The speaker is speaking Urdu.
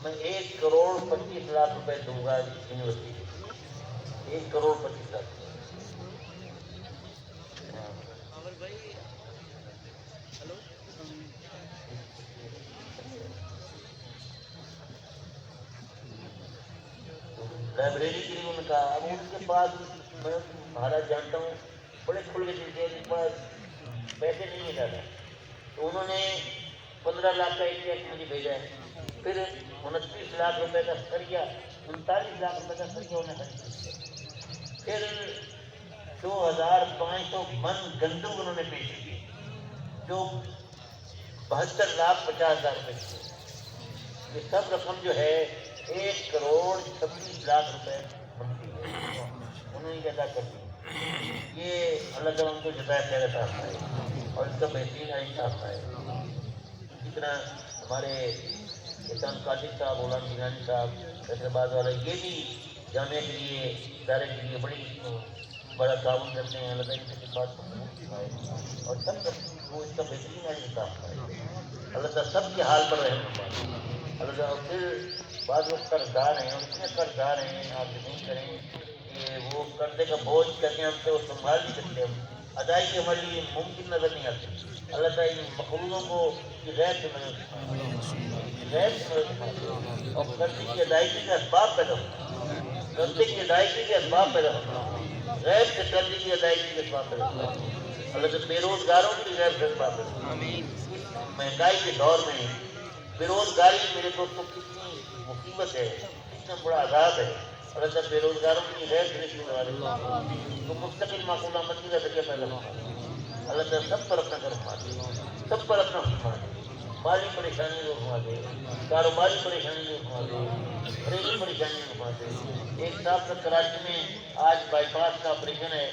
میں 1,25,00,000 روپے دوں گا یونیورسٹی کے، 1,25,00,000۔ لائبریری کے لیے انہوں نے کہا، اب ان کے پاس میں حالات جانتا ہوں بڑے کھل کے دل کے ان کے پاس پیسے نہیں ہے زیادہ، تو انہوں نے 15 لاکھ کا ایک چیک مجھے بھیجا ہے، پھر 29 لاکھ روپے کا سریا، 39 لاکھ روپے کا سریا انہیں خرید کیا، پھر 2,500 من گندم انہوں نے پیش کی جو 72,50,000 روپے کی، یہ سب رقم جو ہے 1,26,00,000 روپے بنتی ہے، انہوں نے ادا کر دی۔ یہ اللہ تعالیٰ ان کو جزائے خیر عطا فرمائے اور اس کا بہترین عائشہ فرمائے۔ اسی طرح ہمارے احسان قادر صاحب، مولانا جیلانی صاحب حیدرآباد والے، یہ بھی جامعہ کے لیے، ادارے کے لیے بڑا تعاون کرتے ہیں، اللہ تعالیٰ ان کی بات کو قبول فرمائے اور سب کو اس کا بہترین عائشہ فرمائے، اللہ تعالیٰ سب کے حال پر رحم فرمائے۔ اللہ تعالیٰ پھر بعض لوگ قرض دار ہیں، اور اتنے قرض دار ہیں، آپ یقین کریں کہ وہ قرضے کا بوجھ کہتے ہیں ہم سے وہ سنبھال نہیں سکتے، ہم ادائیگی ہمارے لیے ممکن نظر نہیں آتی۔ اللہ تعالیٰ ان مقبولوں کو غیب سے مدد فرمائے، غیب سے مدد فرمائے اور قرضے کی ادائیگی کے اسباب پیدا ہو، قرضے کی ادائیگی کے اسباب پیدا ہو، غیب سے قرضے کی ادائیگی کے اسباب پیدا ہو، اللہ تعالیٰ بے روزگاروں کی غیب سے اسباب پیدا ہو۔ مہنگائی کے دور میں بے روزگاری میرے دوستوں کتنی مصیبت ہے، کتنا بڑا عذاب ہے، اور ایسا بے روزگاروں کی غیر درشتی والے تو مستقل معقول آمدنی کا ذریعہ پیدا ہوتا ہے۔ اللہ تعالیٰ سب پر اپنا کرم فرمائے، سب پر اپنا فرما دے، مالی پریشانی کو فرما دے، کاروباری پریشانی کو فرما دے، گھریلو پریشانی کو فرما دے۔ ایک صاحب کا کراچی میں آج بائی پاس کا آپریشن ہے،